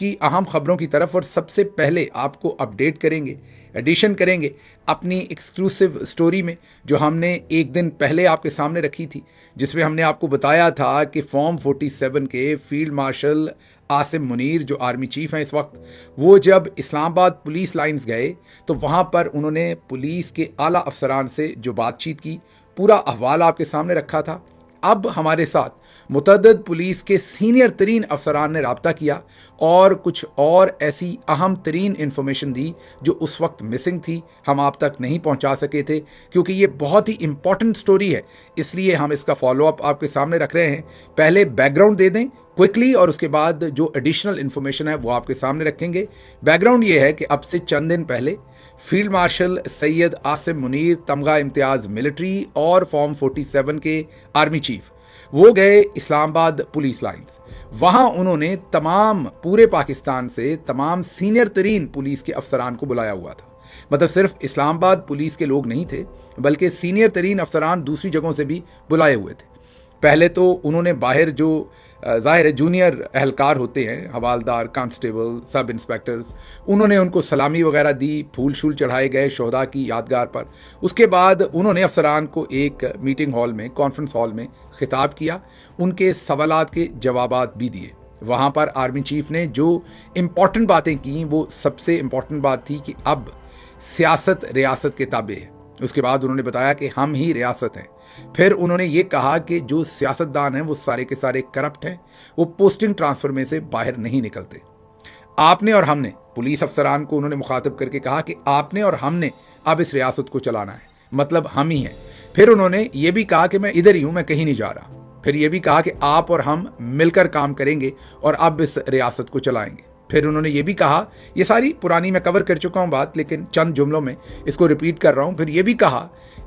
की अहम खबरों की तरफ और सबसे पहले आपको अपडेट करेंगे, एडिशन करेंगे अपनी एक्सक्लूसिव स्टोरी में, जो हमने एक दिन पहले आपके सामने रखी थी, जिसमें हमने आपको बताया था कि फॉर्म 47 के फील्ड मार्शल आसिम मुनीर, जो आर्मी चीफ हैं इस वक्त, वो जब इस्लामाबाद पुलिस लाइंस गए तो वहाँ पर उन्होंने पुलिस के आला अफसरान से जो बातचीत की, पूरा अहवाल आपके सामने रखा था। अब हमारे साथ मुतअद्दिद पुलिस के सीनियर तरीन अफसरान ने रब्ता किया और कुछ और ऐसी अहम तरीन इंफॉर्मेशन दी जो उस वक्त मिसिंग थी, हम आप तक नहीं पहुंचा सके थे, क्योंकि ये बहुत ही इंपॉर्टेंट स्टोरी है, इसलिए हम इसका फॉलोअप आपके सामने रख रहे हैं। पहले बैकग्राउंड दे दें क्विकली और उसके बाद जो एडिशनल इन्फॉर्मेशन है वो आपके सामने रखेंगे। बैकग्राउंड ये है कि अब से चंद दिन पहले फील्ड मार्शल सैयद आसिम मुनीर, तमगा इम्तियाज मिलिट्री और फॉर्म 47 के आर्मी चीफ, वो गए इस्लामाबाद पुलिस लाइंस। वहां उन्होंने तमाम पूरे पाकिस्तान से तमाम सीनियर तरीन पुलिस के अफसरान को बुलाया हुआ था। मतलब सिर्फ इस्लामाबाद पुलिस के लोग नहीं थे, बल्कि सीनियर तरीन अफसरान दूसरी जगहों से भी बुलाए हुए थे। पहले तो उन्होंने बाहर जो ज़ाहिर है जूनियर एहलकार होते हैं, हवालदार, कांस्टेबल, सब इंस्पेक्टर्स, उन्होंने उनको सलामी वगैरह दी, फूल शूल चढ़ाए गए शोहदा की यादगार पर। उसके बाद उन्होंने अफसरान को एक मीटिंग हॉल में, कॉन्फ्रेंस हॉल में खिताब किया, उनके सवालात के जवाबात भी दिए। वहाँ पर आर्मी चीफ ने जो इम्पॉर्टेंट बातें की, वो सबसे इम्पॉर्टेंट बात थी कि अब सियासत रियासत के ताबे है। उसके बाद उन्होंने बताया कि हम ही रियासत हैं। फिर उन्होंने ये कहा कि जो सियासतदान हैं वो सारे के सारे करप्ट हैं, वो पोस्टिंग ट्रांसफर में से बाहर नहीं निकलते। आपने और हमने, पुलिस अफसरान को उन्होंने मुखातब करके कहा कि आपने और हमने अब इस रियासत को चलाना है, मतलब हम ही हैं। फिर उन्होंने ये भी कहा कि मैं इधर ही हूं, मैं कहीं नहीं जा रहा। फिर ये भी कहा कि आप और हम मिलकर काम करेंगे और अब इस रियासत को चलाएंगे। फिर उन्होंने ये भी कहा, ये सारी पुरानी मैं कवर कर चुका हूं बात, लेकिन चंद जुमलों में इसको रिपीट कर रहा हूं। फिर ये भी कहा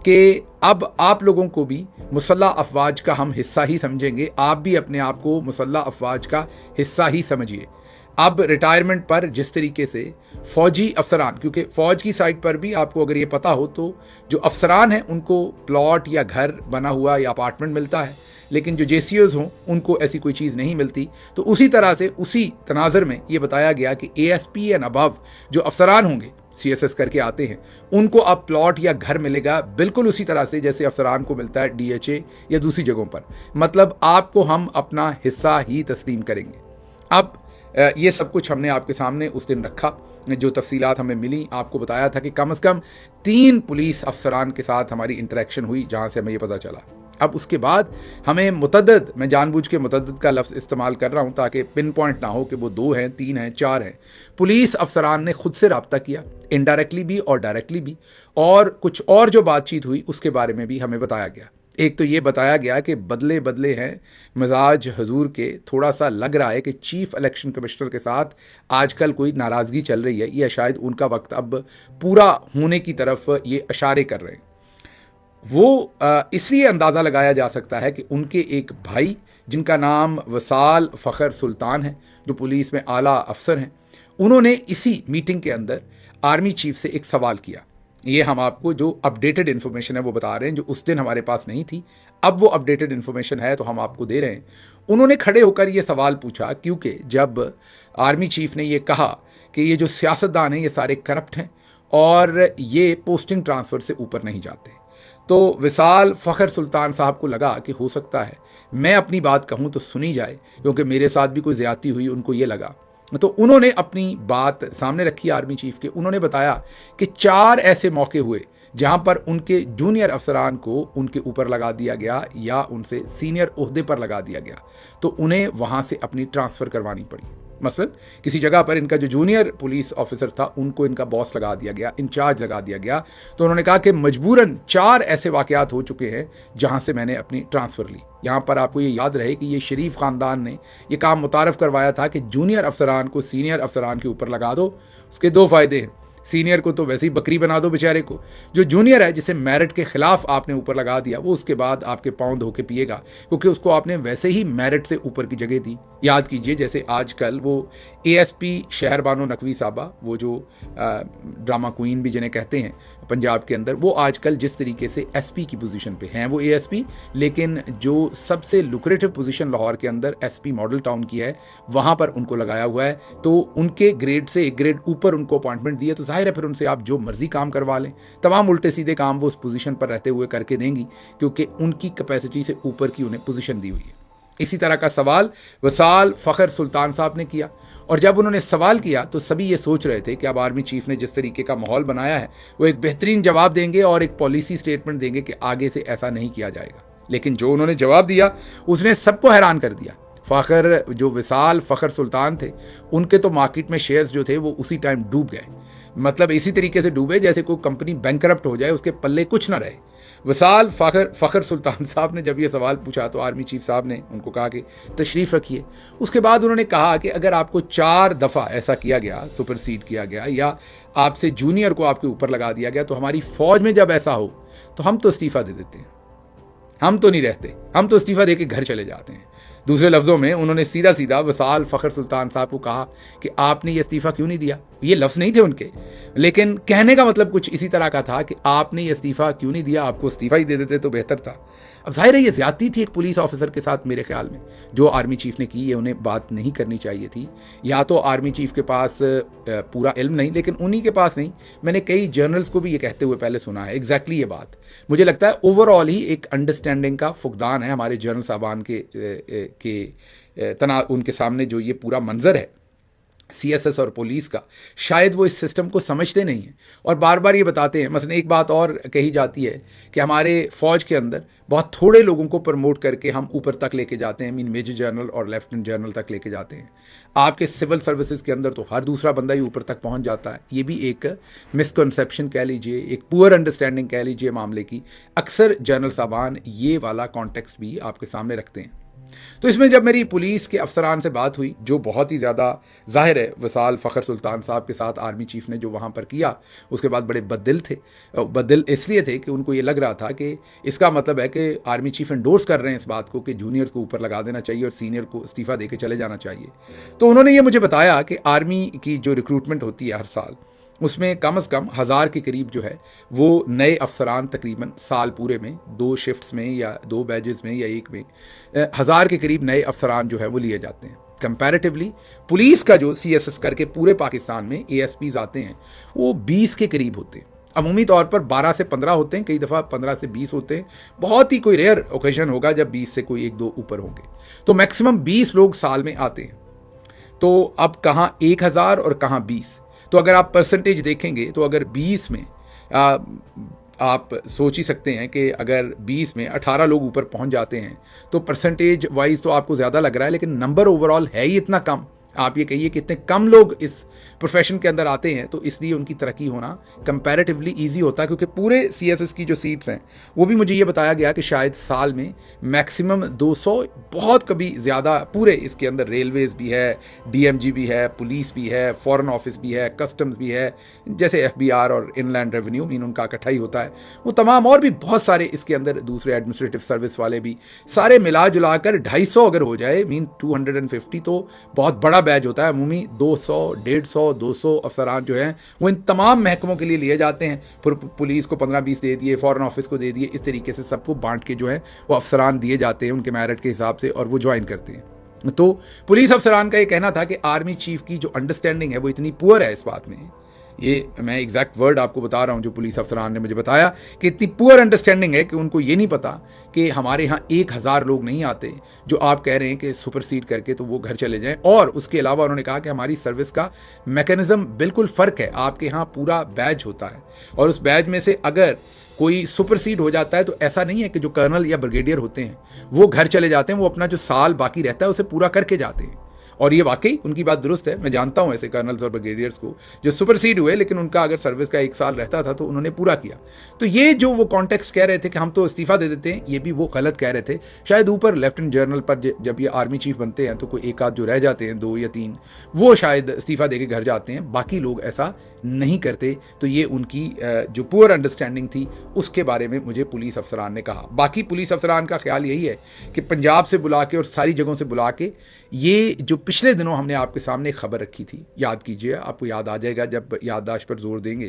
कि अब आप लोगों को भी मुसल्लह अफवाज का हम हिस्सा ही समझेंगे, आप भी अपने आप को मुसल्लह अफवाज का हिस्सा ही समझिए। अब रिटायरमेंट पर जिस तरीके से फौजी अफसरान, क्योंकि फौज की साइड पर भी आपको अगर ये पता हो तो जो अफसरान हैं उनको प्लॉट या घर बना हुआ या अपार्टमेंट मिलता है, लेकिन जो जेसीओज हों उनको ऐसी कोई चीज़ नहीं मिलती। तो उसी तरह से उसी तनाजर में ये बताया गया कि एएसपी एंड अबव जो अफसरान होंगे, सीएसएस करके आते हैं, उनको अब प्लॉट या घर मिलेगा बिल्कुल उसी तरह से जैसे अफसरान को मिलता है डीएचए या दूसरी जगहों पर। मतलब आपको हम अपना हिस्सा ही तस्लीम करेंगे। अब ये सब कुछ हमने आपके सामने उस दिन रखा, जो तफसीलात हमें मिली। आपको बताया था कि कम से कम 3 पुलिस अफसरान के साथ हमारी इंटरेक्शन हुई, जहाँ से हमें ये पता चला। अब उसके बाद हमें मुतअद्दिद, मैं जानबूझ के मुतअद्दिद का लफ्ज़ इस्तेमाल कर रहा हूँ ताकि पिन पॉइंट ना हो कि वो 2 हैं, 3 हैं, 4 हैं, पुलिस अफसरान ने खुद से रब्ता किया, इनडायरेक्टली भी और डायरेक्टली भी। और कुछ और जो बातचीत हुई उसके बारे में भी हमें बताया गया। एक तो ये बताया गया कि बदले बदले हैं मिजाज हजूर के, थोड़ा सा लग रहा है कि चीफ इलेक्शन कमिश्नर के साथ आजकल कोई नाराज़गी चल रही है, या शायद उनका वक्त अब पूरा होने की तरफ ये इशारे कर रहे हैं। वो इसलिए अंदाज़ा लगाया जा सकता है कि उनके एक भाई जिनका नाम वसाल फ़खर सुल्तान है, जो पुलिस में आला अफसर हैं, उन्होंने इसी मीटिंग के अंदर आर्मी चीफ से एक सवाल किया। ये हम आपको जो अपडेटेड इन्फॉर्मेशन है वो बता रहे हैं, जो उस दिन हमारे पास नहीं थी, अब वो अपडेटेड इन्फॉर्मेशन है तो हम आपको दे रहे हैं। उन्होंने खड़े होकर ये सवाल पूछा, क्योंकि जब आर्मी चीफ ने ये कहा कि ये जो सियासतदान हैं ये सारे करप्ट हैं और ये पोस्टिंग ट्रांसफ़र से ऊपर नहीं जाते, तो विसाल फ़खर सुल्तान साहब को लगा कि हो सकता है मैं अपनी बात कहूँ तो सुनी जाए, क्योंकि मेरे साथ भी कोई ज़्यादती हुई, उनको ये लगा। तो उन्होंने अपनी बात सामने रखी आर्मी चीफ के। उन्होंने बताया कि 4 ऐसे मौके हुए जहां पर उनके जूनियर अफसरान को उनके ऊपर लगा दिया गया या उनसे सीनियर ओहदे पर लगा दिया गया, तो उन्हें वहां से अपनी ट्रांसफ़र करवानी पड़ी। मसलन किसी जगह पर इनका जो जूनियर पुलिस ऑफिसर था उनको इनका बॉस लगा दिया गया, इंचार्ज लगा दिया गया। तो उन्होंने कहा कि मजबूरन 4 ऐसे वाक़यात हो चुके हैं जहां से मैंने अपनी ट्रांसफ़र ली। यहाँ पर आपको ये याद रहे कि ये शरीफ ख़ानदान ने ये काम मुतारफ़ करवाया था कि जूनियर अफसरान को सीनियर अफसरान के ऊपर लगा दो। उसके 2 फ़ायदे हैं। सीनियर को तो वैसे ही बकरी बना दो बेचारे को, जो जूनियर है जिसे मेरिट के खिलाफ आपने ऊपर लगा दिया, वो उसके बाद आपके पाँव धो के पिएगा, क्योंकि उसको आपने वैसे ही मेरिट से ऊपर की जगह दी। याद कीजिए जैसे आजकल वो एएसपी शहर बानो नकवी साहबा, वो जो ड्रामा क्वीन भी जिन्हें कहते हैं पंजाब के अंदर, वो आजकल जिस तरीके से एसपी की पोजीशन पे हैं, वो एएसपी, लेकिन जो सबसे लुक्रेटिव पोजीशन लाहौर के अंदर एसपी मॉडल टाउन की है, वहाँ पर उनको लगाया हुआ है। तो उनके ग्रेड से एक ग्रेड ऊपर उनको अपॉइंटमेंट दिए, तो जाहिर है फिर उनसे आप जो मर्जी काम करवा लें, तमाम उल्टे सीधे काम वो उस पोजीशन पर रहते हुए करके देंगी, क्योंकि उनकी कैपेसिटी से ऊपर की उन्हें पोजीशन दी हुई है। इसी तरह का सवाल वसाल फ़खर सुल्तान साहब ने किया, और जब उन्होंने सवाल किया तो सभी ये सोच रहे थे कि अब आर्मी चीफ ने जिस तरीके का माहौल बनाया है वो एक बेहतरीन जवाब देंगे और एक पॉलिसी स्टेटमेंट देंगे कि आगे से ऐसा नहीं किया जाएगा। लेकिन जो उन्होंने जवाब दिया उसने सबको हैरान कर दिया। फ़खर जो विसाल फ़खर सुल्तान थे, उनके तो मार्केट में शेयर्स जो थे वो उसी टाइम डूब गए, मतलब इसी तरीके से डूबे जैसे कोई कंपनी बैंकरप्ट हो जाए, उसके पल्ले कुछ ना रहे। विसाल फ़खर सुल्तान साहब ने जब ये सवाल पूछा तो आर्मी चीफ साहब ने उनको कहा कि तशरीफ़ रखिए। उसके बाद उन्होंने कहा कि अगर आपको 4 दफ़ा ऐसा किया गया, सुपरसीड किया गया, या आपसे जूनियर को आपके ऊपर लगा दिया गया, तो हमारी फ़ौज में जब ऐसा हो तो हम तो इस्तीफ़ा दे देते हैं, हम तो नहीं रहते, हम तो इस्तीफ़ा दे के घर चले जाते हैं। दूसरे लफ्ज़ों में उन्होंने सीधा सीधा विसाल फ़खर सुल्तान साहब को कहा कि आपने ये इस्तीफ़ा क्यों नहीं दिया। ये लफ्ज़ नहीं थे उनके, लेकिन कहने का मतलब कुछ इसी तरह का था कि आपने ये इस्तीफ़ा क्यों नहीं दिया, आपको इस्तीफ़ा ही दे देते तो बेहतर था। अब जाहिर है ये ज़्यादती थी एक पुलिस ऑफिसर के साथ, मेरे ख्याल में जो आर्मी चीफ ने की, ये उन्हें बात नहीं करनी चाहिए थी। या तो आर्मी चीफ के पास पूरा इल्म नहीं, लेकिन उन्हीं के पास नहीं, मैंने कई जर्नल्स को भी ये कहते हुए पहले सुना है एग्जैक्टली ये बात। मुझे लगता है ओवरऑल ही एक अंडरस्टैंडिंग का फुकदान है हमारे जनरल साहबान के उनके सामने जो ये पूरा मंजर है सीएसएस और पुलिस का, शायद वो इस सिस्टम को समझते नहीं हैं और बार बार ये बताते हैं। मसलन एक बात और कही जाती है कि हमारे फौज के अंदर बहुत थोड़े लोगों को प्रमोट करके हम ऊपर तक लेके जाते हैं, मीन मेजर जनरल और लेफ्टिनेंट जनरल तक लेके जाते हैं। आपके सिविल सर्विसेज के अंदर तो हर दूसरा बंदा ही ऊपर तक पहुंच जाता है। ये भी एक मिसकंसेप्शन कह लीजिए, एक पुअर अंडरस्टैंडिंग कह लीजिए मामले की। अक्सर जनरल साहबान ये वाला कॉन्टेक्स्ट भी आपके सामने रखते हैं। तो इसमें जब मेरी पुलिस के अफसरान से बात हुई, जो बहुत ही ज़्यादा जाहिर है विसाल फ़खर सुल्तान साहब के साथ आर्मी चीफ ने जो वहाँ पर किया, उसके बाद बड़े बददिल थे। बददिल इसलिए थे कि उनको ये लग रहा था कि इसका मतलब है कि आर्मी चीफ एंडोर्स कर रहे हैं इस बात को कि जूनियर्स को ऊपर लगा देना चाहिए और सीनियर को इस्तीफ़ा दे के चले जाना चाहिए। तो उन्होंने ये मुझे बताया कि आर्मी की जो रिक्रूटमेंट होती है हर साल, उसमें कम से कम 1000 के करीब जो है वो नए अफसरान तकरीबन साल पूरे में 2 शिफ्ट्स में या 2 बैजेस में या एक में 1000 के करीब नए अफसरान जो है वो लिए जाते हैं। कंपैरेटिवली पुलिस का जो सीएसएस करके पूरे पाकिस्तान में एएसपीज आते हैं वो 20 के करीब होते हैं। अमूमी तौर पर 12 से 15 होते हैं, कई दफ़ा 15 से 20 होते हैं। बहुत ही कोई रेयर ओकेजन होगा जब 20 से कोई 1-2 ऊपर होंगे, तो मैक्सिमम 20 लोग साल में आते हैं। तो अब कहाँ 1000 और कहाँ 20, तो अगर आप परसेंटेज देखेंगे तो अगर 20 में आप सोच ही सकते हैं कि अगर 20 में 18 लोग ऊपर पहुंच जाते हैं तो परसेंटेज वाइज तो आपको ज़्यादा लग रहा है, लेकिन नंबर ओवरऑल है ही इतना कम। आप ये कहिए कि इतने कम लोग इस प्रोफेशन के अंदर आते हैं, तो इसलिए उनकी तरक्की होना कंपैरेटिवली ईजी होता है। क्योंकि पूरे सीएसएस की जो सीट्स हैं वो भी मुझे ये बताया गया कि शायद साल में मैक्सिमम 200, बहुत कभी ज़्यादा, पूरे इसके अंदर रेलवेज़ भी है, डीएमजी भी है, पुलिस भी है, फॉरेन ऑफिस भी है, कस्टम्स भी है, जैसे एफबीआर और इनलैंड रेवेन्यू, मीन उनका इकट्ठा ही होता है, वो तमाम और भी बहुत सारे इसके अंदर दूसरे एडमिनिस्ट्रेटिव सर्विस वाले भी, सारे मिला जुला कर 250 अगर हो जाए, मीन 250, तो बहुत बड़ा बैच होता है। अमूमी 200, 150, 200 अफसरान जो हैं वो इन तमाम महकमों के लिए लिए जाते हैं। पुलिस को 15-20 दे दिए, फॉरेन ऑफिस को दे दिए, इस तरीके से सबको बांट के जो है वो अफसरान दिए जाते हैं उनके मेरिट के हिसाब से, और वो ज्वाइन करते हैं। तो पुलिस अफसरान का ये कहना था कि आर्मी चीफ की जो अंडरस्टैंडिंग है वो इतनी पुअर है इस बात में, ये मैं एग्जैक्ट वर्ड आपको बता रहा हूँ जो पुलिस अफसरान ने मुझे बताया, कि इतनी पुअर अंडरस्टैंडिंग है कि उनको ये नहीं पता कि हमारे यहाँ 1000 लोग नहीं आते जो आप कह रहे हैं कि सुपरसीड करके तो वो घर चले जाएं। और उसके अलावा उन्होंने कहा कि हमारी सर्विस का मैकेनिज्म बिल्कुल फ़र्क है। आपके यहाँ पूरा बैच होता है और उस बैच में से अगर कोई सुपरसीड हो जाता है तो ऐसा नहीं है कि जो कर्नल या ब्रिगेडियर होते हैं वो घर चले जाते हैं, वो अपना जो साल बाकी रहता है उसे पूरा करके जाते हैं। और ये वाकई उनकी बात दुरुस्त है। मैं जानता हूँ ऐसे कर्नल्स और ब्रिगेडियर्स को जो सुपरसीड हुए, लेकिन उनका अगर सर्विस का 1 साल रहता था तो उन्होंने पूरा किया। तो ये जो वो कॉन्टेक्स्ट कह रहे थे कि हम तो इस्तीफा दे देते हैं, ये भी वो गलत कह रहे थे। शायद ऊपर लेफ्टिनेंट जनरल पर जब ये आर्मी चीफ बनते हैं तो कोई एक आध जो रह जाते हैं, 2 या 3, वो शायद इस्तीफा दे के घर जाते हैं, बाकी लोग ऐसा नहीं करते। तो ये उनकी जो पुअर अंडरस्टैंडिंग थी उसके बारे में मुझे पुलिस अफसरान ने कहा। बाकी पुलिस अफसरान का ख्याल यही है कि पंजाब से बुला के और सारी जगहों से बुला के, ये जो पिछले दिनों हमने आपके सामने खबर रखी थी, याद कीजिए, आपको याद आ जाएगा जब याददाश्त पर जोर देंगे,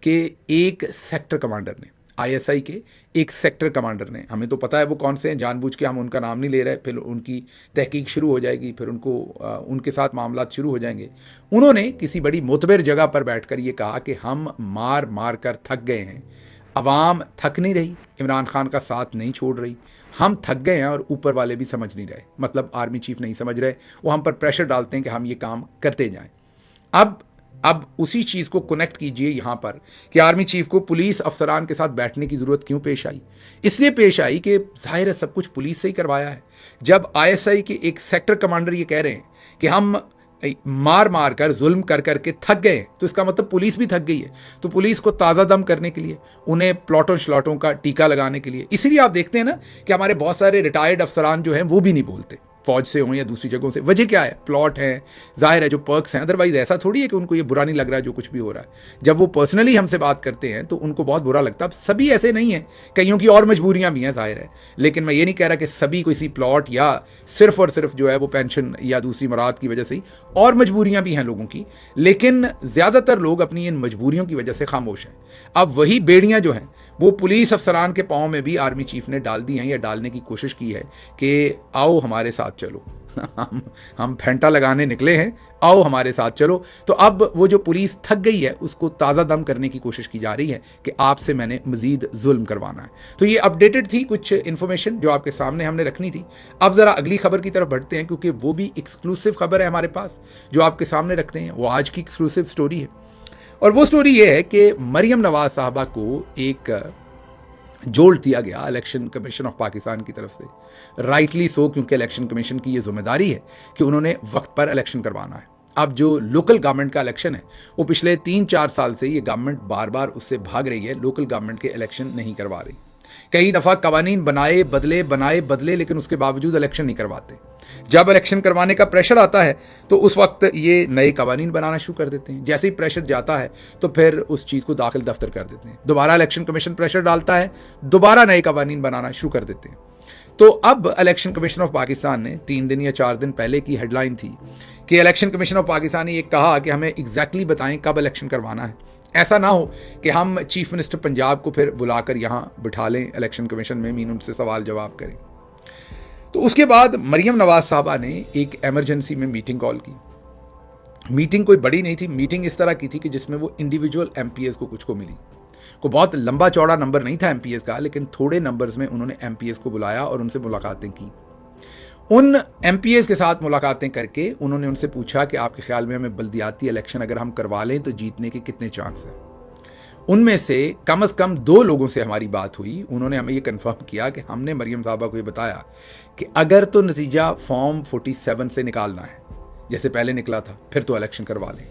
कि एक सेक्टर कमांडर ने, आईएसआई के एक सेक्टर कमांडर ने, हमें तो पता है वो कौन से हैं, जानबूझ के हम उनका नाम नहीं ले रहे, फिर उनकी तहकीक शुरू हो जाएगी, फिर उनके साथ मामला शुरू हो जाएंगे। उन्होंने किसी बड़ी मोतबर जगह पर बैठकर ये कहा कि हम मार मार कर थक गए हैं, अवाम थक नहीं रही, इमरान खान का साथ नहीं छोड़ रही, हम थक गए हैं और ऊपर वाले भी समझ नहीं रहे, मतलब आर्मी चीफ नहीं समझ रहे, वो हम पर प्रेशर डालते हैं कि हम ये काम करते जाएं। अब उसी चीज़ को कनेक्ट कीजिए यहाँ पर कि आर्मी चीफ को पुलिस अफसरान के साथ बैठने की ज़रूरत क्यों पेश आई। इसलिए पेश आई कि जाहिर है सब कुछ पुलिस से ही करवाया है। जब आईएसआई के एक सेक्टर कमांडर ये कह रहे हैं कि हम मार मार कर जुल्म कर करके थक गए, तो इसका मतलब पुलिस भी थक गई है। तो पुलिस को ताज़ा दम करने के लिए, उन्हें प्लॉटों श्लॉटों का टीका लगाने के लिए, इसीलिए आप देखते हैं ना कि हमारे बहुत सारे रिटायर्ड अफसरान जो हैं वो भी नहीं बोलते, फौज से हों या दूसरी जगहों से। वजह क्या है? प्लॉट है, जाहिर है जो पर्क्स हैं। अदरवाइज ऐसा थोड़ी है कि उनको ये बुरा नहीं लग रहा है जो कुछ भी हो रहा है। जब वो पर्सनली हमसे बात करते हैं तो उनको बहुत बुरा लगता है। अब सभी ऐसे नहीं है, कईयों की और मजबूरियां भी हैं, जाहिर है, लेकिन मैं ये नहीं कह रहा कि सभी किसी प्लॉट या सिर्फ और सिर्फ जो है वो पेंशन या दूसरी मुराद की वजह से ही, और मजबूरियां भी हैं लोगों की, लेकिन ज़्यादातर लोग अपनी इन मजबूरियों की वजह से खामोश हैं। अब वही बेड़ियां जो हैं वो पुलिस अफसरान के पाँव में भी आर्मी चीफ ने डाल दी हैं या डालने की कोशिश की है कि आओ हमारे साथ चलो, हम फेंटा लगाने निकले हैं, आओ हमारे साथ चलो। तो अब वो जो पुलिस थक गई है उसको ताज़ा दम करने की कोशिश की जा रही है कि आपसे मैंने मजीद जुल्म करवाना है। तो ये अपडेटेड थी कुछ इन्फॉर्मेशन जो आपके सामने हमने रखनी थी। अब ज़रा अगली खबर की तरफ बढ़ते हैं, क्योंकि वो भी एक्सक्लूसिव खबर है हमारे पास जो आपके सामने रखते हैं। वो आज की एक्सक्लूसिव स्टोरी है, और वो स्टोरी ये है कि मरियम नवाज साहबा को एक जोड़ दिया गया इलेक्शन कमीशन ऑफ पाकिस्तान की तरफ से, राइटली सो, क्योंकि इलेक्शन कमीशन की ये जिम्मेदारी है कि उन्होंने वक्त पर इलेक्शन करवाना है। अब जो लोकल गवर्नमेंट का इलेक्शन है वो पिछले 3-4 साल से ये गवर्नमेंट बार बार उससे भाग रही है, लोकल गवर्नमेंट के इलेक्शन नहीं करवा रही। कई दफ़ा कवानीन बनाए बदले, लेकिन उसके बावजूद इलेक्शन नहीं करवाते। जब इलेक्शन करवाने का प्रेशर आता है तो उस वक्त ये नए कवानीन बनाना शुरू कर देते हैं। जैसे ही प्रेशर जाता है तो फिर उस चीज़ को दाखिल दफ्तर कर देते हैं। दोबारा इलेक्शन कमीशन प्रेशर डालता है, दोबारा नए कवानीन बनाना शुरू कर देते हैं। तो अब इलेक्शन कमीशन ऑफ पाकिस्तान ने 3 दिन या 4 दिन पहले की हेडलाइन थी कि इलेक्शन कमीशन ऑफ पाकिस्तान ने ये कहा कि हमें एग्जैक्टली बताएं कब इलेक्शन करवाना है। ऐसा ना हो कि हम चीफ मिनिस्टर पंजाब को फिर बुलाकर यहाँ बिठा लें इलेक्शन कमीशन में, मीन उनसे सवाल जवाब करें। तो उसके बाद मरियम नवाज साहबा ने एक एमरजेंसी में मीटिंग कॉल की। मीटिंग कोई बड़ी नहीं थी, मीटिंग इस तरह की थी कि जिसमें वो इंडिविजुअल एमपीएस को कुछ को मिली। को बहुत लंबा चौड़ा नंबर नहीं था एमपीएस का, लेकिन थोड़े नंबर्स में उन्होंने एमपीएस को बुलाया और उनसे मुलाकातें की। उन एमपीएस के साथ मुलाकातें करके उन्होंने उनसे पूछा कि आपके ख्याल में हमें बल्दियाती इलेक्शन अगर हम करवा लें तो जीतने के कितने चांस हैं। उनमें से कम 2 लोगों से हमारी बात हुई। उन्होंने हमें ये कंफर्म किया कि हमने मरियम साहबा को ये बताया कि अगर तो नतीजा फॉर्म 47 से निकालना है, जैसे पहले निकला था, फिर तो इलेक्शन करवा लें।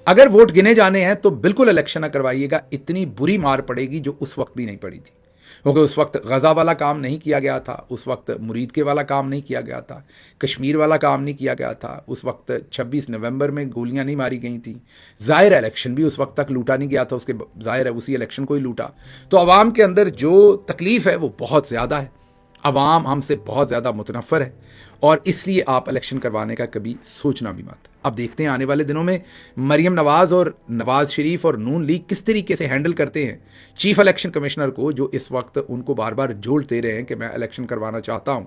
अगर वोट गिने जाने हैं तो बिल्कुल इलेक्शन ना करवाइएगा, इतनी बुरी मार पड़ेगी जो उस वक्त भी नहीं पड़ी थी, क्योंकि उस वक्त गज़ा वाला काम नहीं किया गया था, उस वक्त मुरीद के वाला काम नहीं किया गया था, कश्मीर वाला काम नहीं किया गया था, उस वक्त 26 नवंबर में गोलियां नहीं मारी गई थी। ज़ाहिर इलेक्शन भी उस वक्त तक लूटा नहीं गया था, उसके ज़ाहिर है उसी इलेक्शन को ही लूटा। तो आवाम के अंदर जो तकलीफ़ है वो बहुत ज़्यादा है, आवाम हमसे बहुत ज़्यादा मुतनफ़र है, और इसलिए आप इलेक्शन करवाने का कभी सोचना भी मत। अब देखते हैं आने वाले दिनों में मरियम नवाज़ और नवाज़ शरीफ और नून लीग किस तरीके से हैंडल करते हैं चीफ इलेक्शन कमिश्नर को, जो इस वक्त उनको बार बार जोड़ दे रहे हैं कि मैं इलेक्शन करवाना चाहता हूं।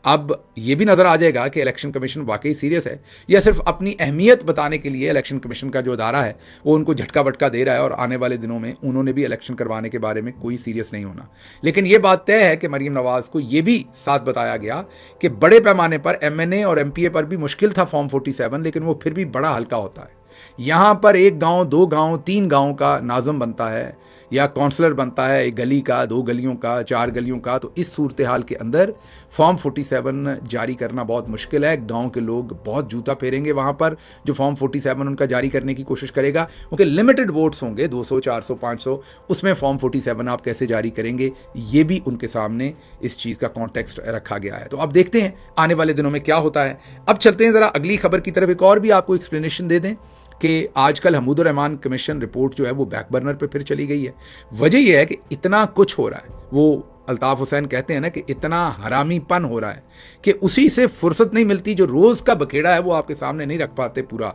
अब ये भी नज़र आ जाएगा कि इलेक्शन कमीशन वाकई सीरियस है या सिर्फ अपनी अहमियत बताने के लिए इलेक्शन कमीशन का जो अदारा है वो उनको झटका बटका दे रहा है, और आने वाले दिनों में उन्होंने भी इलेक्शन करवाने के बारे में कोई सीरियस नहीं होना। लेकिन ये बात तय है कि मरियम नवाज़ को ये भी साथ बताया गया कि बड़े पैमाने पर एमएनए और एमपीए पर भी मुश्किल था फॉर्म 47, लेकिन वो फिर भी बड़ा हल्का होता है। यहाँ पर 1 गांव, 2 गांव, 3 गांव का नाज़म बनता है, या काउंसलर बनता है एक गली का, 2 गलियों का, 4 गलियों का, तो इस सूरत हाल के अंदर फॉर्म 47 जारी करना बहुत मुश्किल है। गांव के लोग बहुत जूता फेरेंगे वहां पर जो फॉर्म 47 उनका जारी करने की कोशिश करेगा, क्योंकि लिमिटेड वोट्स होंगे 200, 400, 500, उसमें फॉर्म 47 आप कैसे जारी करेंगे, ये भी उनके सामने इस चीज़ का कॉन्टेक्स्ट रखा गया है। तो अब देखते हैं आने वाले दिनों में क्या होता है। अब चलते हैं ज़रा अगली खबर की तरफ, एक और भी आपको एक्सप्लेनेशन दे दें कि आजकल हमीदुर रहमान कमीशन रिपोर्ट जो है वो बैक बर्नर पे फिर चली गई है। वजह यह है कि इतना कुछ हो रहा है, वो अल्ताफ़ हुसैन कहते हैं ना कि इतना हरामीपन हो रहा है कि उसी से फुर्सत नहीं मिलती, जो रोज़ का बखेड़ा है वो आपके सामने नहीं रख पाते पूरा।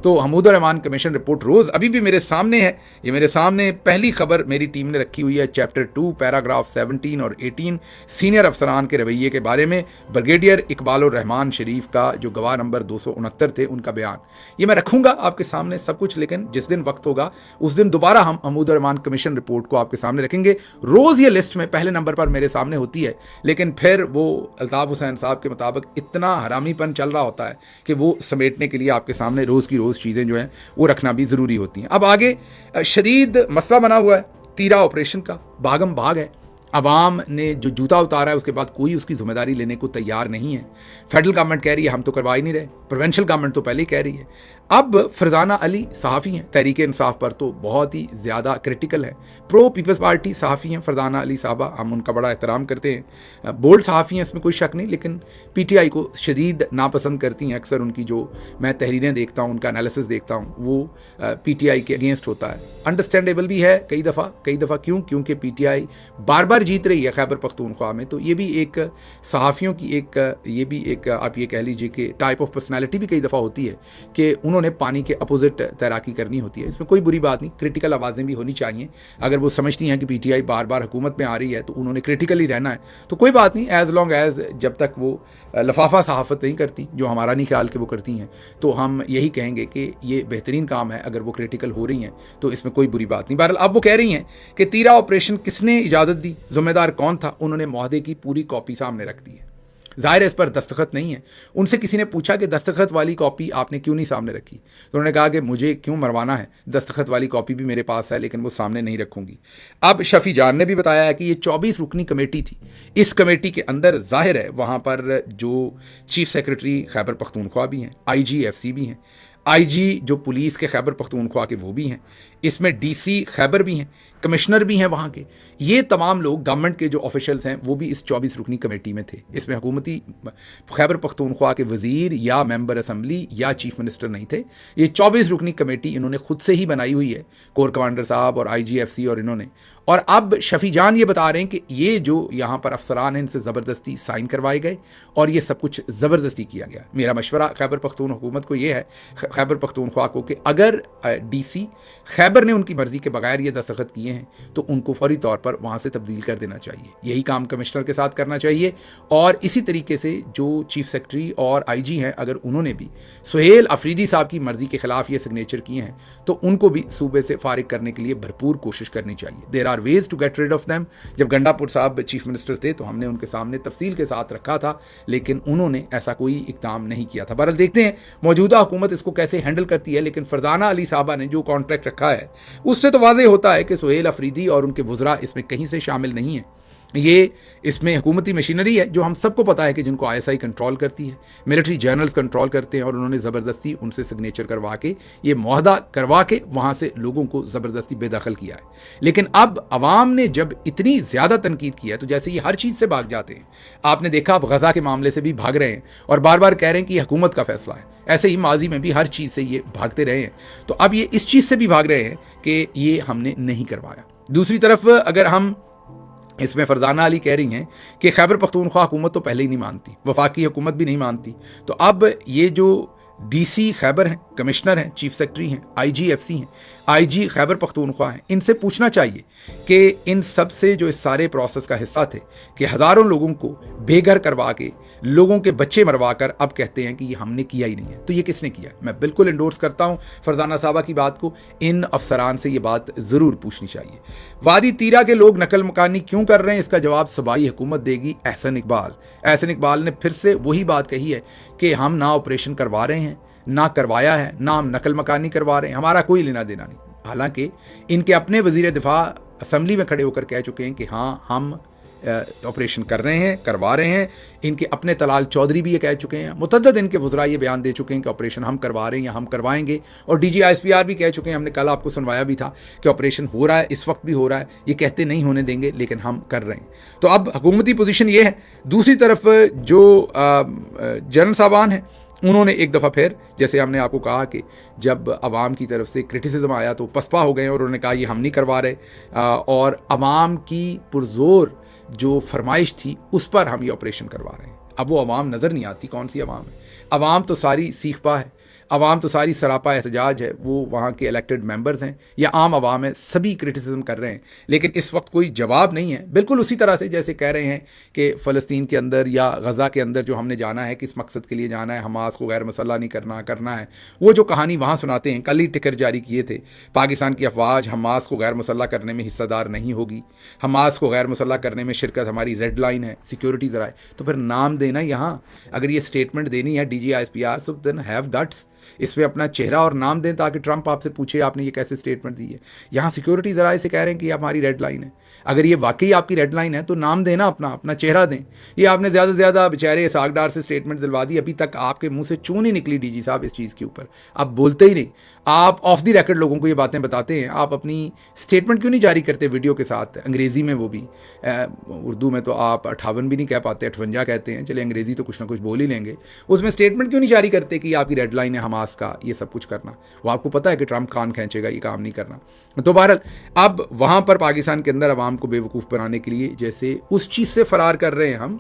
तो हमीदुर रहमान कमीशन रिपोर्ट रोज़ अभी भी मेरे सामने है, ये मेरे सामने पहली खबर मेरी टीम ने रखी हुई है, चैप्टर 2 पैराग्राफ 17 और 18 सीनियर अफसरान के रवैये के बारे में ब्रिगेडियर इकबाल रहमान शरीफ का जो गवाह नंबर 269 थे उनका बयान, ये मैं रखूंगा आपके सामने सब कुछ, लेकिन जिस दिन वक्त होगा उस दिन दोबारा हम हमीदुर रहमान कमीशन रिपोर्ट को आपके सामने रखेंगे। रोज़ ये लिस्ट में पहले नंबर पर मेरे सामने होती है, लेकिन फिर वो अल्ताफ़ हुसैन साहब के मुताबिक इतना हरामीपन चल रहा होता है कि वो समेटने के लिए आपके सामने रोज़ की रोज़ चीज़ें जो हैं वो रखना भी ज़रूरी होती हैं। अब आगे शदीद मसला बना हुआ है तीरा ऑपरेशन का, भागम भाग है। अवाम ने जो जूता उतारा है उसके बाद कोई उसकी जिम्मेदारी लेने को तैयार नहीं है। फेडरल गवर्नमेंट कह रही है हम तो करवा ही नहीं रहे, प्रोविंशियल गवर्नमेंट तो पहले ही कह रही है। अब फरजाना अली सहाफ़ी हैं, तहरीक इंसाफ पर तो बहुत ही ज़्यादा क्रिटिकल है। प्रो पीपल्स पार्टी सहाफ़ी हैं फरजाना अली साहबा, हम उनका बड़ा एहतराम करते हैं, बोल्ड सहाफ़ी हैं, इसमें कोई शक नहीं, लेकिन PTI को शदीद नापसंद करती हैं। अक्सर उनकी जो मैं तहरीरें देखता हूँ, उनका एनालिसिस देखता हूँ, वो PTI के अगेंस्ट होता है। अंडरस्टैंडेबल भी है कई दफ़ा। क्योंकि PTI बार बार जीत रही है खैबर पख्तूनख्वा में, तो ये भी एक सहाफ़ियों की एक आप ये कह लीजिए कि टाइप ऑफ पर्सनैलिटी भी कई दफ़ा होती है कि उन्होंने पानी के अपोजिट तैराकी करनी होती है। इसमें कोई बुरी बात नहीं, क्रिटिकल आवाज़ें भी होनी चाहिए। अगर वो समझती हैं कि PTI बार बार हुकूमत में आ रही है तो उन्होंने क्रिटिकली रहना है, तो कोई बात नहीं, एज लॉन्ग एज जब तक वो लफाफा सहाफ़त नहीं करती, जो हमारा नहीं ख्याल कि वो करती हैं, तो हम यही कहेंगे कि ये बेहतरीन काम है। अगर वो क्रिटिकल हो रही हैं तो इसमें कोई बुरी बात नहीं। बहरहाल अब वो कह रही हैं कि तीरा ऑपरेशन किसने इजाज़त दी, जिम्मेदार कौन था, उन्होंने मुआहदे की पूरी कॉपी सामने रख दी है। जाहिर है इस पर दस्तखत नहीं है। उनसे किसी ने पूछा कि दस्तखत वाली कॉपी आपने क्यों नहीं सामने रखी, तो उन्होंने कहा कि मुझे क्यों मरवाना है, दस्तखत वाली कॉपी भी मेरे पास है लेकिन वो सामने नहीं रखूंगी। अब शफी जान ने भी बताया है कि ये 24 रुकनी कमेटी थी। इस कमेटी के अंदर जाहिर है वहाँ पर जो चीफ सेक्रेटरी खैबर पख्तूनख्वा भी हैं, IGFC भी हैं, IG जो पुलिस के खैबर पख्तूनख्वा के वो भी हैं, इसमें DC खैबर भी हैं, कमिश्नर भी हैं वहाँ के। ये तमाम लोग गवर्नमेंट के जो ऑफिशियल्स हैं वो भी इस 24 रुकनी कमेटी में थे। इसमें हुकूमती खैबर पख्तूनख्वा के वज़ीर या मेंबर असम्बली या चीफ मिनिस्टर नहीं थे। ये 24 रुकनी कमेटी इन्होंने खुद से ही बनाई हुई है, कोर कमांडर साहब और IGFC और इन्होंने। और अब शफी जान ये बता रहे हैं कि ये जो यहाँ पर अफसरान हैं इनसे ज़बरदस्ती साइन करवाए गए और ये सब कुछ ज़बरदस्ती किया गया। मेरा मशवरा खैबर पख्तून हुकूमत को ये है, खैबर पख्तूनख्वा को, कि अगर DC खैबर ने उनकी मर्ज़ी के बगैर ये दस्तखत किए हैं तो उनको फौरी तौर पर वहाँ से तब्दील कर देना चाहिए। यही काम कमिश्नर के साथ करना चाहिए। और इसी तरीके से जो चीफ सेक्रेटरी और IG हैं, अगर उन्होंने भी सुहेल अफरीदी साहब की मर्ज़ी के ख़िलाफ़ ये सिग्नेचर किए हैं तो उनको भी सूबे से फारिग करने के लिए भरपूर कोशिश करनी चाहिए। There are ways to get rid of them. जब गंडापुर साहब चीफ मिनिस्टर थे तो हमने उनके सामने तफसील के साथ रखा था, लेकिन उन्होंने ऐसा कोई इक़दाम नहीं किया था। बहरहाल देखते हैं मौजूदा हुकूमत इसको कैसे हैंडल करती है। लेकिन फरजाना अली साहबा ने जो कॉन्ट्रैक्ट रखा है उससे तो वाज़ेह होता है कि सुहेल अफरीदी और उनके वुज़रा इसमें कहीं से शामिल नहीं है। ये इसमें हुकूमती मशीनरी है जो हम सबको पता है कि जिनको ISI कंट्रोल करती है, मिलिट्री जर्नल्स कंट्रोल करते हैं, और उन्होंने ज़बरदस्ती उनसे सिग्नेचर करवा के ये मुआहदा करवा के वहाँ से लोगों को ज़बरदस्ती बेदखल किया है। लेकिन अब अवाम ने जब इतनी ज़्यादा तनकीद की है तो जैसे ये हर चीज़ से भाग जाते हैं। आपने देखा अब गज़ा के मामले से भी भाग रहे हैं और बार बार कह रहे हैं कि ये हुकूमत का फैसला है। ऐसे ही माजी में भी हर चीज़ से ये भागते रहे हैं, तो अब ये इस चीज़ से भी भाग रहे हैं कि ये हमने नहीं करवाया। दूसरी तरफ अगर हम इसमें फरजाना अली कह रही हैं कि खैबर पख्तूनख्वा हुकूमत तो पहले ही नहीं मानती, वफाकी हुकूमत भी नहीं मानती, तो अब ये जो DC खैबर हैं, कमिश्नर हैं, चीफ सेक्रेटरी हैं, IGFC हैं, IG खैबर पख्तूनख्वा हैं, इनसे पूछना चाहिए कि इन सब से जो इस सारे प्रोसेस का हिस्सा थे कि हज़ारों लोगों को बेघर करवा के, लोगों के बच्चे मरवा कर अब कहते हैं कि ये हमने किया ही नहीं है, तो ये किसने किया? मैं बिल्कुल इंडोर्स करता हूँ फरजाना साहबा की बात को। इन अफसरान से ये बात ज़रूर पूछनी चाहिए। वादी तीरा के लोग नकल मकानी क्यों कर रहे हैं, इसका जवाब सूबाई हुकूमत देगी। एहसन इकबाल ने फिर से वही बात कही है कि हम ना ऑपरेशन करवा रहे हैं, ना करवाया है, ना हम नकल मकानी करवा रहे हैं, हमारा कोई लेना देना नहीं। हालांकि इनके अपने वज़ीर दिफा असेंबली में खड़े होकर कह चुके हैं कि हाँ, हम ऑपरेशन कर रहे हैं, करवा रहे हैं। इनके अपने तलाल चौधरी भी ये कह चुके हैं, मुतद्दद इनके वज़रा ये बयान दे चुके हैं कि ऑपरेशन हम करवा रहे हैं या हम करवाएंगे। और DGISPR भी कह चुके हैं, हमने कल आपको सुनवाया भी था कि ऑपरेशन हो रहा है, इस वक्त भी हो रहा है, ये कहते नहीं होने देंगे, लेकिन हम कर रहे हैं। तो अब हुकूमती पोजीशन ये है। दूसरी तरफ जो जनरल साहबान हैं, उन्होंने एक दफ़ा फिर, जैसे हमने आपको कहा कि जब अवाम की तरफ से क्रिटिसिज्म आया तो पसपा हो गए और उन्होंने कहा ये हम नहीं करवा रहे, और अवाम की पुरजोर जो फरमाइश थी उस पर हम ये ऑपरेशन करवा रहे हैं। अब वो अवाम नज़र नहीं आती, कौन सी अवाम है? अवाम तो सारी सीखपा है, अवाम तो सारी सरापा एहतजाज है, वो वहाँ के इलेक्टेड मेंबर्स हैं या आम अवाम है, सभी क्रिटिसिज्म कर रहे हैं, लेकिन इस वक्त कोई जवाब नहीं है। बिल्कुल उसी तरह से जैसे कह रहे हैं कि फ़लस्तीन के अंदर या गज़ा के अंदर जो हमने जाना है, किस मकसद के लिए जाना है, हमास को गैर मसल्ला नहीं करना है, वो जो कहानी वहाँ सुनाते हैं। कल ही टिकर जारी किए थे, पाकिस्तान की अफवाज हमास को गैर मसल्ला करने में हिस्सेदार नहीं होगी, हमास को गैर मसल्ला करने में शिरकत हमारी रेड लाइन है, सिक्योरिटी ज़राए। तो फिर नाम देना यहाँ, अगर ये स्टेटमेंट देनी है DGISPR, so then have guts, इसमें अपना चेहरा और नाम दें ताकि ट्रंप आपसे पूछे आपने ये कैसे स्टेटमेंट दी है। यहाँ सिक्योरिटी ज़राए से कह रहे हैं कि हमारी रेड लाइन है। अगर ये वाकई आपकी रेड लाइन है तो नाम देना, अपना चेहरा दें। ये आपने ज़्यादा से ज़्यादा बेचारे सागडार से स्टेटमेंट दिलवा दी, अभी तक आपके मुंह से चूं नहीं निकली DG साहब इस चीज़ के ऊपर। आप बोलते ही नहीं, आप ऑफ द रिकॉर्ड लोगों को ये बातें बताते हैं, आप अपनी स्टेटमेंट क्यों नहीं जारी करते वीडियो के साथ, अंग्रेज़ी में, वो भी उर्दू में तो आप 58 भी नहीं कह पाते, 58 कहते हैं, चले अंग्रेज़ी तो कुछ ना कुछ बोल ही लेंगे। उसमें स्टेटमेंट क्यों नहीं जारी करते कि आपकी रेड लाइन है हमास का ये सब कुछ करना? वो आपको पता है कि ट्रंप कान खींचेगा, ये काम नहीं करना। तो बहरहाल अब वहाँ पर पाकिस्तान के अंदर अवाम को बेवकूफ़ बनाने के लिए जैसे उस चीज़ से फ़रार कर रहे हैं हम।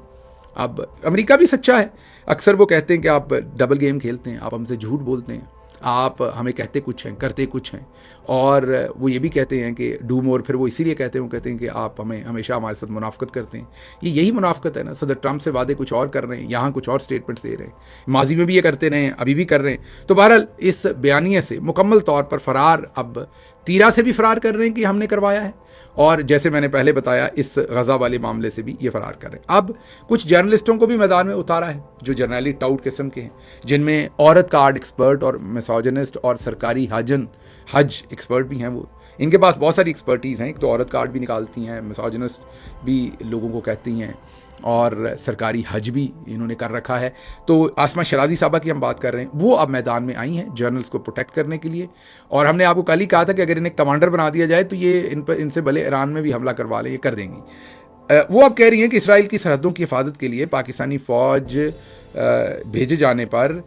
अब अमेरिका भी सच्चा है, अक्सर वो कहते हैं कि आप डबल गेम खेलते हैं, आप हमसे झूठ बोलते हैं, आप हमें कहते कुछ हैं करते कुछ हैं, और वो ये भी कहते हैं कि डू मोर, फिर वो इसीलिए कहते हैं कि आप हमें हमेशा हमारे साथ मुनाफकत करते हैं। ये यही मुनाफकत है ना, सदर ट्रंप से वादे कुछ और कर रहे हैं, यहाँ कुछ और स्टेटमेंट्स दे रहे हैं, माजी में भी ये करते रहे हैं, अभी भी कर रहे हैं। तो बहरहाल इस बयानिए से मुकम्मल तौर पर फ़रार, अब तीरा से भी फ़रार कर रहे हैं कि हमने करवाया है, और जैसे मैंने पहले बताया इस गज़ा वाले मामले से भी ये फ़रार कर रहे हैं। अब कुछ जर्नलिस्टों को भी मैदान में उतारा है जो जर्नली टाउट किस्म के हैं, जिनमें औरत कार्ड एक्सपर्ट और मिसोजिनिस्ट और सरकारी हज एक्सपर्ट भी हैं। वो इनके पास बहुत सारी एक्सपर्टीज़ हैं, एक तो औरत कार्ड भी निकालती हैं, मिसोजिनिस्ट भी लोगों को कहती हैं, और सरकारी हज भी इन्होंने कर रखा है। तो आसमा शराजी साहबा की हम बात कर रहे हैं, वो अब मैदान में आई हैं जर्नल्स को प्रोटेक्ट करने के लिए। और हमने आपको कल ही कहा था कि अगर इन्हें कमांडर बना दिया जाए तो ये इनसे भले ईरान में भी हमला करवा लें, ये कर देंगी। वो अब कह रही हैं कि इसराइल की सरहदों की हिफाजत के लिए पाकिस्तानी फ़ौज भेजे जाने पर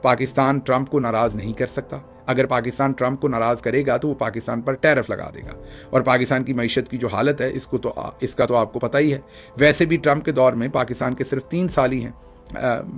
पाकिस्तान ट्रंप को नाराज़ नहीं कर सकता। अगर पाकिस्तान ट्रंप को नाराज़ करेगा तो वो पाकिस्तान पर टैरिफ लगा देगा, और पाकिस्तान की मईशत की जो हालत है इसका तो आपको पता ही है। वैसे भी ट्रंप के दौर में पाकिस्तान के सिर्फ 3 साल ही हैं।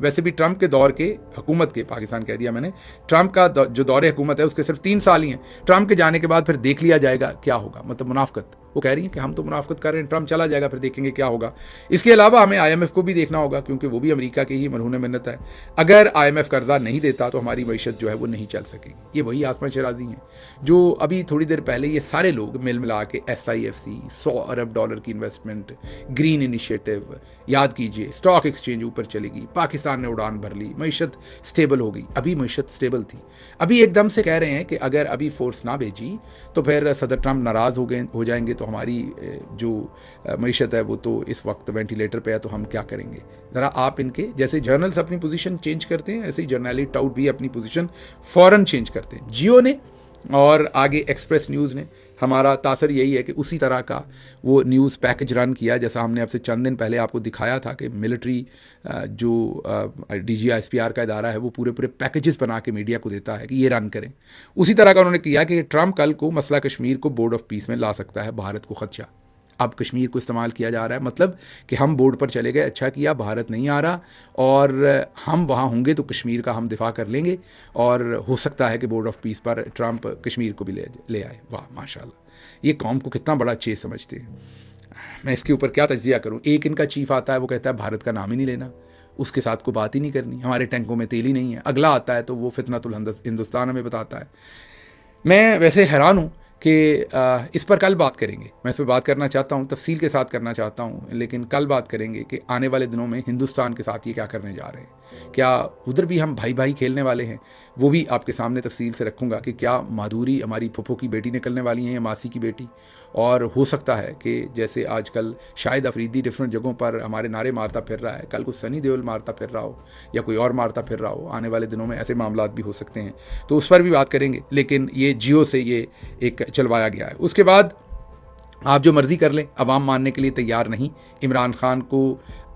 वैसे भी ट्रंप के दौर के हुकूमत के, पाकिस्तान कह दिया मैंने, ट्रंप का जो दौरे हुकूमत है उसके सिर्फ 3 साल ही हैं। ट्रंप के जाने के बाद फिर देख लिया जाएगा क्या होगा, मतलब मुनाफकत। वो कह रही हैं कि हम तो मुनाफकत कर रहे हैं, ट्रंप चला जाएगा फिर देखेंगे क्या होगा। इसके अलावा हमें IMF को भी देखना होगा, क्योंकि वो भी अमेरिका के ही मरहून मिन्नत है। अगर IMF कर्जा नहीं देता तो हमारी मईशत जो है वो नहीं चल सकेगी। ये वही आसमा शराजी हैं जो अभी थोड़ी देर पहले ये सारे लोग मिल मिला के SIFC, $100 अरब की इन्वेस्टमेंट, ग्रीन इनिशिएटिव, याद कीजिए स्टॉक एक्सचेंज ऊपर चलेगी, पाकिस्तान ने उड़ान भर ली, मईशत स्टेबल हो गई। अभी मईशत स्टेबल थी, अभी एकदम से कह रहे हैं कि अगर अभी फोर्स ना भेजी तो फिर सदर ट्रंप नाराज़ हो जाएंगे, तो हमारी जो मईशत है वो तो इस वक्त वेंटिलेटर पे है, तो हम क्या करेंगे। ज़रा आप इनके जैसे जर्नल्स अपनी पोजीशन चेंज करते हैं, ऐसे ही जर्नली टाउट भी अपनी पोजीशन फ़ौरन चेंज करते हैं। जियो ने और आगे एक्सप्रेस न्यूज़ ने। हमारा तासर यही है कि उसी तरह का वो न्यूज़ पैकेज रन किया जैसा हमने आपसे चंद दिन पहले आपको दिखाया था कि मिलिट्री जो DGISPR का इदारा है वो पूरे पैकेजेस बना के मीडिया को देता है कि ये रन करें। उसी तरह का उन्होंने किया कि ट्रंप कल को मसला कश्मीर को बोर्ड ऑफ पीस में ला सकता है, भारत को खदशा। अब कश्मीर को इस्तेमाल किया जा रहा है, मतलब कि हम बोर्ड पर चले गए, अच्छा किया, भारत नहीं आ रहा, और हम वहाँ होंगे तो कश्मीर का हम दिफा कर लेंगे, और हो सकता है कि बोर्ड ऑफ पीस पर ट्रंप कश्मीर को भी ले आए। वाह माशाल्लाह, ये कौम को कितना बड़ा चीज़ समझते हैं। मैं इसके ऊपर क्या तज्जिया करूँ। एक इनका चीफ आता है, वो कहता है भारत का नाम ही नहीं लेना, उसके साथ कोई बात ही नहीं करनी, हमारे टैंकों में तेल ही नहीं है। अगला आता है तो वो फितनतुल हिंदुस्तान हमें बताता है। मैं वैसे हैरान हूँ कि इस पर कल बात करेंगे। मैं इस पर बात करना चाहता हूँ, तफसील के साथ करना चाहता हूँ, लेकिन कल बात करेंगे कि आने वाले दिनों में हिंदुस्तान के साथ ये क्या करने जा रहे हैं। क्या उधर भी हम भाई भाई खेलने वाले हैं, वो भी आपके सामने तफसील से रखूँगा कि क्या माधुरी हमारी फुफो की बेटी निकलने वाली हैं या मासी की बेटी। और हो सकता है कि जैसे आजकल शायद अफरीदी डिफरेंट जगहों पर हमारे नारे मारता फिर रहा है, कल को सनी देओल मारता फिर रहा हो या कोई और मारता फिर रहा हो। आने वाले दिनों में ऐसे मामला भी हो सकते हैं, तो उस पर भी बात करेंगे। लेकिन ये जियो से ये एक चलवाया गया है। उसके बाद आप जो मर्जी कर लें, अवाम मानने के लिए तैयार नहीं। इमरान खान को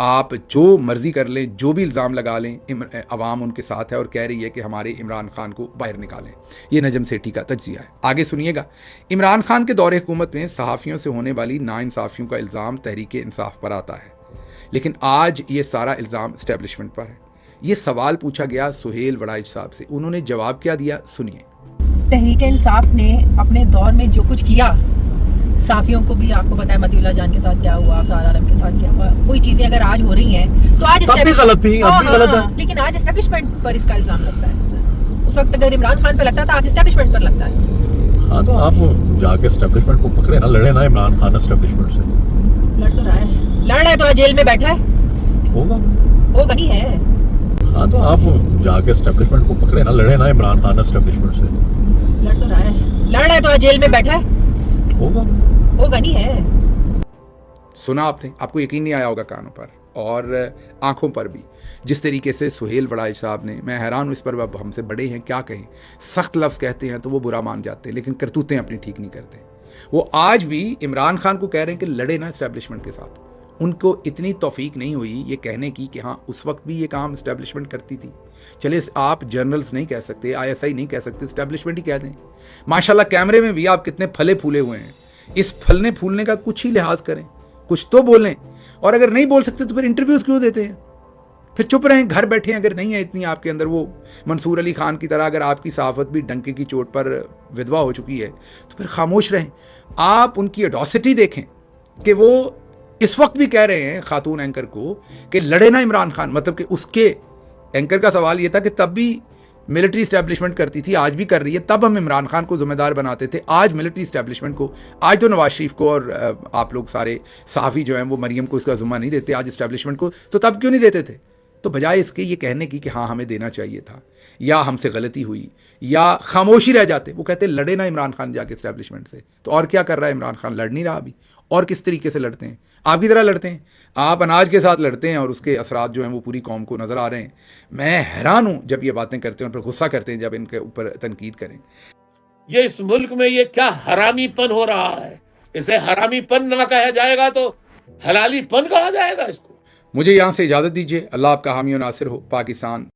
आप जो मर्जी कर लें, जो भी इल्ज़ाम लगा लें, अवाम उनके साथ है और कह रही है कि हमारे इमरान खान को बाहर निकालें। ये नजम सेठी का तज्जिया है। आगे सुनिएगा। इमरान खान के दौरे हुकूमत में सहाफ़ियों से होने वाली नाइंसाफ़ियों का इल्ज़ाम तहरीक इंसाफ पर आता है, लेकिन आज ये सारा इल्ज़ाम इस्टेब्लिशमेंट पर है। ये सवाल पूछा गया सुहेल वड़ाइच साहब से, उन्होंने जवाब क्या दिया, सुनिए। तहरीक इंसाफ ने अपने दौर में जो कुछ किया, साफियों को भी आपको पता है मतीउल्लाह जान के साथ क्या हुआ, सारा आलम के साथ क्या हुआ, वही चीजें अगर आज हो रही हैं तो आज तब भी गलत थी, अब भी गलत है। लेकिन आज एस्टेब्लिशमेंट पर इसका इल्जाम लगता है सर। उस वक्त अगर इमरान खान पे लगता था, आज एस्टेब्लिशमेंट पर लगता है। हाँ, तो आप जाके एस्टेब्लिशमेंट को पकड़े ना, लड़े ना इमरान खान एस्टेब्लिशमेंट से। लड़ तो रहा है, लड़ रहा है तो आज जेल में बैठा है, होगा नहीं है। हाँ, तो आप जाके एस्टेब्लिशमेंट को पकड़े ना, लड़े ना इमरान खान एस्टेब्लिशमेंट से। लड़ तो रहा है तो आज जेल में बैठा है, होगा नहीं है। सुना आपने, आपको यकीन नहीं आया होगा कानों पर और आंखों पर भी, जिस तरीके से सुहेल वड़ाइच साहब ने। मैं हैरान हूँ इस पर। अब हमसे बड़े हैं, क्या कहें। सख्त लफ्ज़ कहते हैं तो वो बुरा मान जाते हैं, लेकिन करतूतें अपनी ठीक नहीं करते। वो आज भी इमरान खान को कह रहे हैं कि लड़े ना इस्टेब्लिशमेंट के साथ। उनको इतनी तौफीक नहीं हुई ये कहने की कि हाँ उस वक्त भी ये काम इस्टेब्लिशमेंट करती थी। चले, आप जर्नल्स नहीं कह सकते, ISI नहीं कह सकते, इस्टेब्लिशमेंट ही कह दें। माशाल्लाह कैमरे में भी आप कितने फले फूले हुए हैं। इस फलने फूलने का कुछ ही लिहाज करें, कुछ तो बोलें। और अगर नहीं बोल सकते तो फिर इंटरव्यूज़ क्यों देते हैं? फिर चुप रहें, घर बैठे। अगर नहीं है इतनी आपके अंदर वो मंसूर अली खान की तरह, अगर आपकी सहाफ़त भी डंके की चोट पर विधवा हो चुकी है तो फिर खामोश रहें। आप उनकी एडोसिटी देखें कि वो इस वक्त भी कह रहे हैं खातून एंकर को कि लड़े ना इमरान खान। मतलब कि उसके एंकर का सवाल ये था कि तब भी मिलिट्री इस्टेब्लिशमेंट करती थी, आज भी कर रही है। तब हम इमरान खान को जिम्मेदार बनाते थे, आज मिलिट्री इस्टेब्लिशमेंट को। आज तो नवाज शरीफ को और आप लोग सारे सहाफ़ी जो हैं वो मरियम को इसका जुम्मा नहीं देते आज इस्टेब्लिशमेंट को, तो तब क्यों नहीं देते थे? तो बजाय इसके ये कहने की कि हाँ हमें देना चाहिए था या हमसे गलती हुई या खामोशी रह जाते, वो कहते लड़े ना इमरान खान जाके इस्टेब्लिशमेंट से। तो और क्या कर रहा है इमरान खान? लड़ नहीं रहा अभी। और किस तरीके से लड़ते हैं? आपकी तरह लड़ते हैं। आप अनाज के साथ लड़ते हैं और उसके असरात जो हैं वो पूरी कौम को नज़र आ रहे हैं। मैं हैरान हूँ जब ये बातें करते हैं और फिर गुस्सा करते हैं जब इनके ऊपर तनकीद करें। ये इस मुल्क में ये क्या हरामीपन हो रहा है? इसे हरामीपन ना कहा जाएगा तो हलालीपन कहा जाएगा इसको। मुझे यहाँ से इजाज़त दीजिए। अल्लाह आपका हामी और नासिर हो। पाकिस्तान